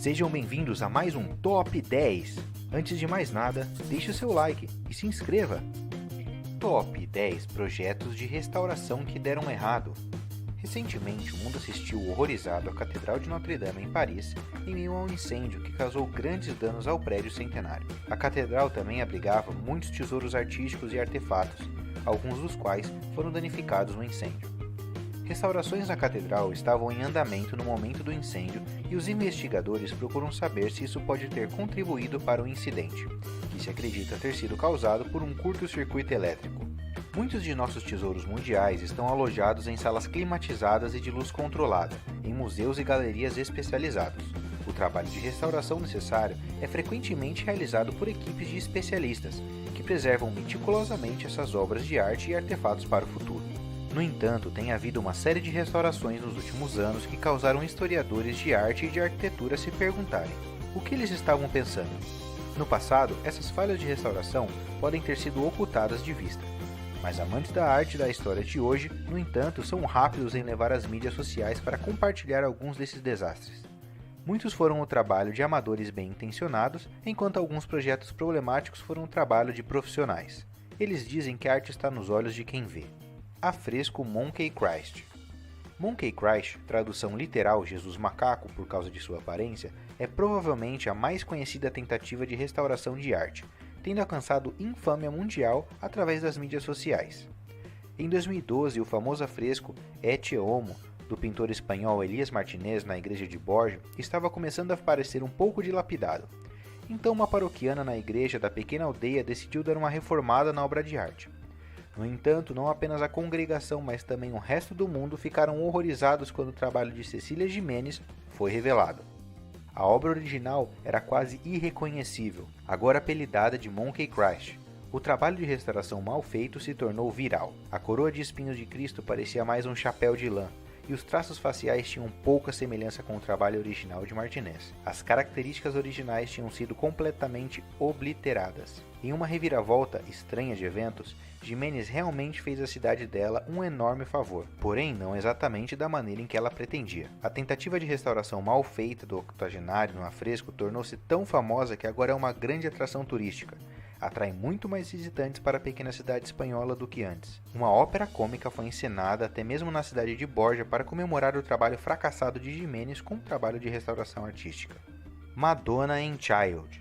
Sejam bem-vindos a mais um Top 10. Antes de mais nada, deixe o seu like e se inscreva. Top 10 projetos de restauração que deram errado. Recentemente, o mundo assistiu horrorizado à Catedral de Notre-Dame em Paris em meio a um incêndio que causou grandes danos ao prédio centenário. A catedral também abrigava muitos tesouros artísticos e artefatos, alguns dos quais foram danificados no incêndio. Restaurações na catedral estavam em andamento no momento do incêndio e os investigadores procuram saber se isso pode ter contribuído para o incidente, que se acredita ter sido causado por um curto-circuito elétrico. Muitos de nossos tesouros mundiais estão alojados em salas climatizadas e de luz controlada, em museus e galerias especializados. O trabalho de restauração necessário é frequentemente realizado por equipes de especialistas, que preservam meticulosamente essas obras de arte e artefatos para o futuro. No entanto, tem havido uma série de restaurações nos últimos anos que causaram historiadores de arte e de arquitetura se perguntarem o que eles estavam pensando. No passado, essas falhas de restauração podem ter sido ocultadas de vista, mas amantes da arte e da história de hoje, no entanto, são rápidos em levar as mídias sociais para compartilhar alguns desses desastres. Muitos foram o trabalho de amadores bem-intencionados, enquanto alguns projetos problemáticos foram o trabalho de profissionais. Eles dizem que a arte está nos olhos de quem vê. Afresco Monkey Christ. Monkey Christ, tradução literal Jesus Macaco por causa de sua aparência, é provavelmente a mais conhecida tentativa de restauração de arte, tendo alcançado infâmia mundial através das mídias sociais. Em 2012, o famoso afresco Ecce Homo, do pintor espanhol Elías Martínez na igreja de Borja, estava começando a parecer um pouco dilapidado. Então uma paroquiana na igreja da pequena aldeia decidiu dar uma reformada na obra de arte. No entanto, não apenas a congregação, mas também o resto do mundo ficaram horrorizados quando o trabalho de Cecília Gimenez foi revelado. A obra original era quase irreconhecível, agora apelidada de Monkey Christ. O trabalho de restauração mal feito se tornou viral. A coroa de espinhos de Cristo parecia mais um chapéu de lã, e os traços faciais tinham pouca semelhança com o trabalho original de Martínez. As características originais tinham sido completamente obliteradas. Em uma reviravolta estranha de eventos, Gimenez realmente fez à cidade dela um enorme favor, porém não exatamente da maneira em que ela pretendia. A tentativa de restauração mal feita do octogenário no afresco tornou-se tão famosa que agora é uma grande atração turística. Atrai muito mais visitantes para a pequena cidade espanhola do que antes. Uma ópera cômica foi encenada até mesmo na cidade de Borja para comemorar o trabalho fracassado de Gimenez com o trabalho de restauração artística. Madonna in Child.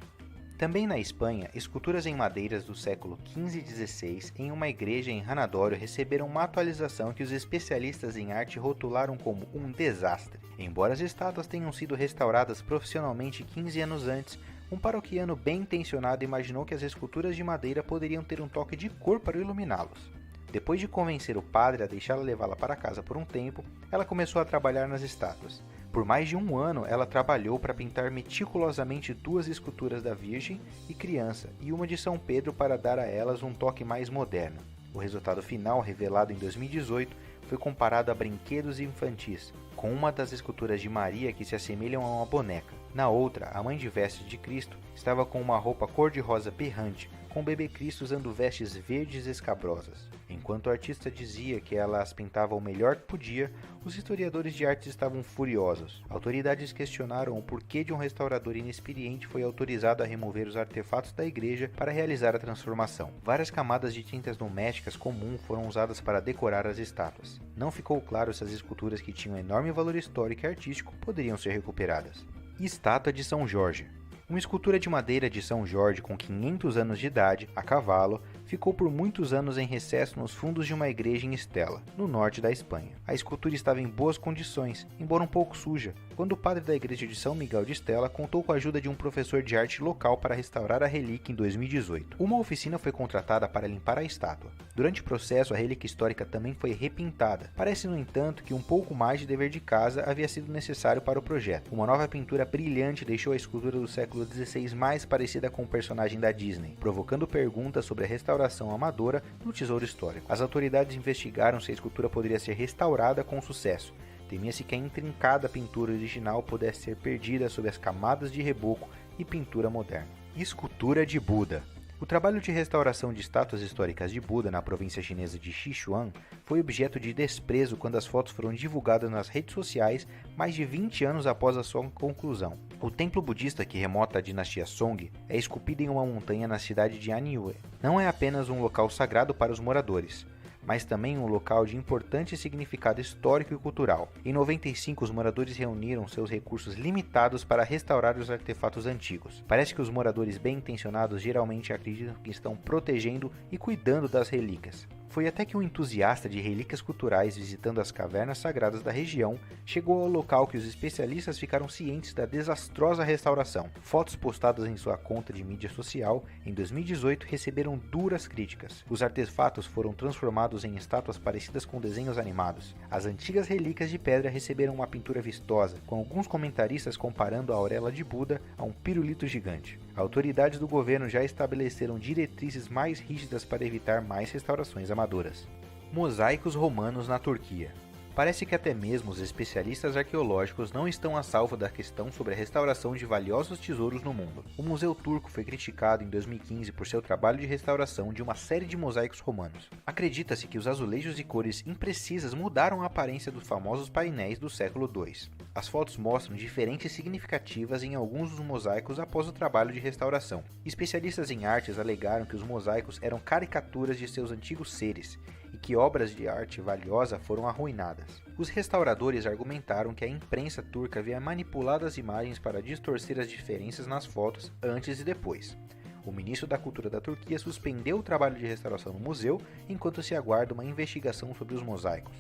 Também na Espanha, esculturas em madeiras do século XV e XVI em uma igreja em Ranadório receberam uma atualização que os especialistas em arte rotularam como um desastre. Embora as estátuas tenham sido restauradas profissionalmente 15 anos antes, um paroquiano bem intencionado imaginou que as esculturas de madeira poderiam ter um toque de cor para iluminá-los. Depois de convencer o padre a deixá-la levá-la para casa por um tempo, ela começou a trabalhar nas estátuas. Por mais de um ano, ela trabalhou para pintar meticulosamente 2 esculturas da Virgem e Criança e uma de São Pedro para dar a elas um toque mais moderno. O resultado final, revelado em 2018, foi comparado a brinquedos infantis, com uma das esculturas de Maria que se assemelham a uma boneca. Na outra, a mãe de vestes de Cristo estava com uma roupa cor-de-rosa berrante, com o bebê Cristo usando vestes verdes escabrosas. Enquanto o artista dizia que ela as pintava o melhor que podia, os historiadores de arte estavam furiosos. Autoridades questionaram o porquê de um restaurador inexperiente foi autorizado a remover os artefatos da igreja para realizar a transformação. Várias camadas de tintas domésticas comum foram usadas para decorar as estátuas. Não ficou claro se as esculturas que tinham enorme valor histórico e artístico poderiam ser recuperadas. Estátua de São Jorge. Uma escultura de madeira de São Jorge com 500 anos de idade, a cavalo, ficou por muitos anos em recesso nos fundos de uma igreja em Estela, no norte da Espanha. A escultura estava em boas condições, embora um pouco suja, quando o padre da igreja de São Miguel de Estela contou com a ajuda de um professor de arte local para restaurar a relíquia em 2018. Uma oficina foi contratada para limpar a estátua. Durante o processo, a relíquia histórica também foi repintada. Parece, no entanto, que um pouco mais de dever de casa havia sido necessário para o projeto. Uma nova pintura brilhante deixou a escultura do século XVI mais parecida com o personagem da Disney, provocando perguntas sobre a restauração amadora no tesouro histórico. As autoridades investigaram se a escultura poderia ser restaurada com sucesso. Temia-se que a intrincada pintura original pudesse ser perdida sob as camadas de reboco e pintura moderna. Escultura de Buda. O trabalho de restauração de estátuas históricas de Buda na província chinesa de Sichuan foi objeto de desprezo quando as fotos foram divulgadas nas redes sociais mais de 20 anos após a sua conclusão. O templo budista que remota à dinastia Song é esculpido em uma montanha na cidade de Anyue. Não é apenas um local sagrado para os moradores, mas também um local de importante significado histórico e cultural. Em 95, os moradores reuniram seus recursos limitados para restaurar os artefatos antigos. Parece que os moradores bem-intencionados geralmente acreditam que estão protegendo e cuidando das relíquias. Foi até que um entusiasta de relíquias culturais visitando as cavernas sagradas da região chegou ao local que os especialistas ficaram cientes da desastrosa restauração. Fotos postadas em sua conta de mídia social em 2018 receberam duras críticas. Os artefatos foram transformados em estátuas parecidas com desenhos animados. As antigas relíquias de pedra receberam uma pintura vistosa, com alguns comentaristas comparando a auréola de Buda a um pirulito gigante. Autoridades do governo já estabeleceram diretrizes mais rígidas para evitar mais restaurações amadoras. Mosaicos romanos na Turquia. Parece que até mesmo os especialistas arqueológicos não estão a salvo da questão sobre a restauração de valiosos tesouros no mundo. O Museu Turco foi criticado em 2015 por seu trabalho de restauração de uma série de mosaicos romanos. Acredita-se que os azulejos e cores imprecisas mudaram a aparência dos famosos painéis do século II. As fotos mostram diferenças significativas em alguns dos mosaicos após o trabalho de restauração. Especialistas em artes alegaram que os mosaicos eram caricaturas de seus antigos seres e que obras de arte valiosa foram arruinadas. Os restauradores argumentaram que a imprensa turca havia manipulado as imagens para distorcer as diferenças nas fotos antes e depois. O ministro da Cultura da Turquia suspendeu o trabalho de restauração no museu enquanto se aguarda uma investigação sobre os mosaicos.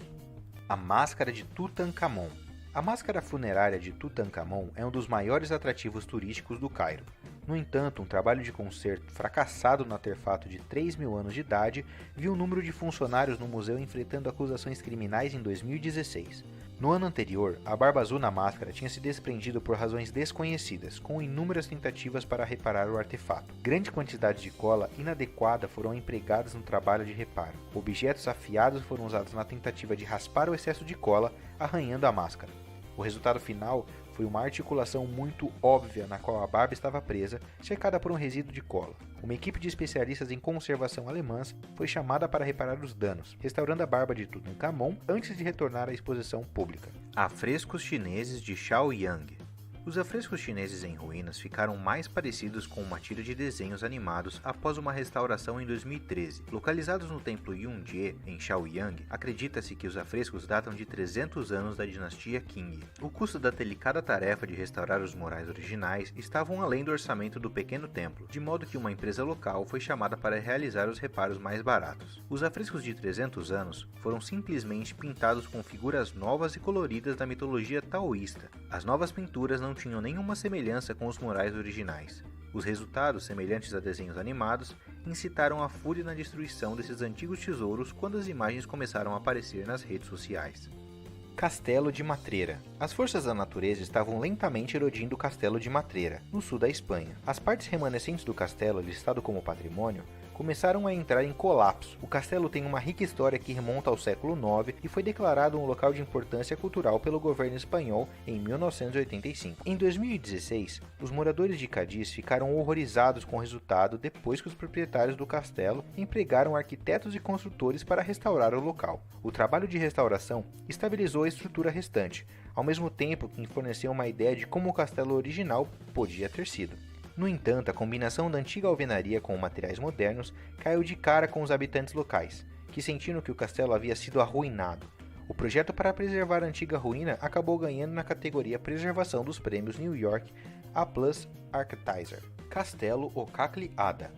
A máscara de Tutankhamon. A máscara funerária de Tutankhamon é um dos maiores atrativos turísticos do Cairo. No entanto, um trabalho de conserto fracassado no artefato de 3.000 anos de idade viu o número de funcionários no museu enfrentando acusações criminais em 2016. No ano anterior, a barba azul na máscara tinha se desprendido por razões desconhecidas, com inúmeras tentativas para reparar o artefato. Grande quantidade de cola inadequada foram empregadas no trabalho de reparo. Objetos afiados foram usados na tentativa de raspar o excesso de cola, arranhando a máscara. O resultado final foi uma articulação muito óbvia na qual a barba estava presa, cercada por um resíduo de cola. Uma equipe de especialistas em conservação alemãs foi chamada para reparar os danos, restaurando a barba de Tutankhamon antes de retornar à exposição pública. Afrescos chineses de Shaoyang. Os afrescos chineses em ruínas ficaram mais parecidos com uma tira de desenhos animados após uma restauração em 2013. Localizados no templo Yunjie, em Shaoyang, acredita-se que os afrescos datam de 300 anos da dinastia Qing. O custo da delicada tarefa de restaurar os murais originais estavam além do orçamento do pequeno templo, de modo que uma empresa local foi chamada para realizar os reparos mais baratos. Os afrescos de 300 anos foram simplesmente pintados com figuras novas e coloridas da mitologia taoísta. As novas pinturas não tinham nenhuma semelhança com os murais originais. Os resultados, semelhantes a desenhos animados, incitaram a fúria na destruição desses antigos tesouros quando as imagens começaram a aparecer nas redes sociais. Castelo de Matreira. As forças da natureza estavam lentamente erodindo o Castelo de Matreira, no sul da Espanha. As partes remanescentes do castelo, listado como patrimônio, começaram a entrar em colapso. O castelo tem uma rica história que remonta ao século IX e foi declarado um local de importância cultural pelo governo espanhol em 1985. Em 2016, os moradores de Cádiz ficaram horrorizados com o resultado depois que os proprietários do castelo empregaram arquitetos e construtores para restaurar o local. O trabalho de restauração estabilizou a estrutura restante, ao mesmo tempo que forneceu uma ideia de como o castelo original podia ter sido. No entanto, a combinação da antiga alvenaria com materiais modernos caiu de cara com os habitantes locais, que sentiram que o castelo havia sido arruinado. O projeto para preservar a antiga ruína acabou ganhando na categoria Preservação dos prêmios New York A+ Architizer. Castelo Okakli Ada.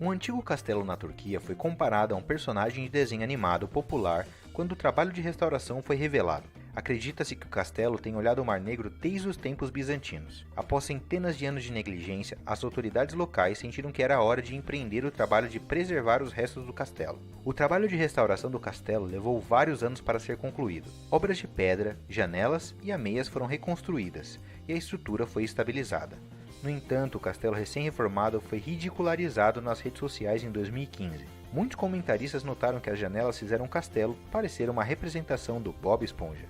Um antigo castelo na Turquia foi comparado a um personagem de desenho animado popular quando o trabalho de restauração foi revelado. Acredita-se que o castelo tem olhado o Mar Negro desde os tempos bizantinos. Após centenas de anos de negligência, as autoridades locais sentiram que era hora de empreender o trabalho de preservar os restos do castelo. O trabalho de restauração do castelo levou vários anos para ser concluído. Obras de pedra, janelas e ameias foram reconstruídas, e a estrutura foi estabilizada. No entanto, o castelo recém-reformado foi ridicularizado nas redes sociais em 2015. Muitos comentaristas notaram que as janelas fizeram o castelo parecer uma representação do Bob Esponja.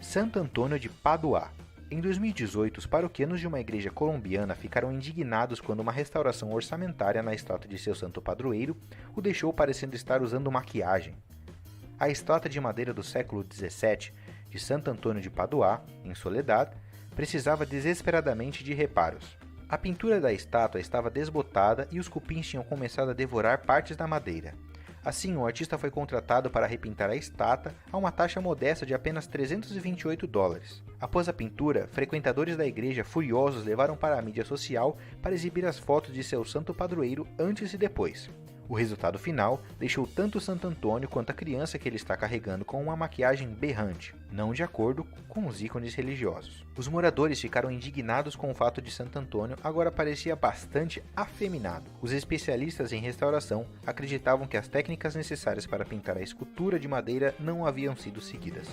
Santo Antônio de Paduá. Em 2018, os paroquianos de uma igreja colombiana ficaram indignados quando uma restauração orçamentária na estátua de seu santo padroeiro o deixou parecendo estar usando maquiagem. A estátua de madeira do século XVII, de Santo Antônio de Paduá, em Soledad, precisava desesperadamente de reparos. A pintura da estátua estava desbotada e os cupins tinham começado a devorar partes da madeira. Assim, o artista foi contratado para repintar a estátua a uma taxa modesta de apenas $328. Após a pintura, frequentadores da igreja furiosos levaram para a mídia social para exibir as fotos de seu santo padroeiro antes e depois. O resultado final deixou tanto Santo Antônio quanto a criança que ele está carregando com uma maquiagem berrante, não de acordo com os ícones religiosos. Os moradores ficaram indignados com o fato de Santo Antônio agora parecia bastante afeminado. Os especialistas em restauração acreditavam que as técnicas necessárias para pintar a escultura de madeira não haviam sido seguidas.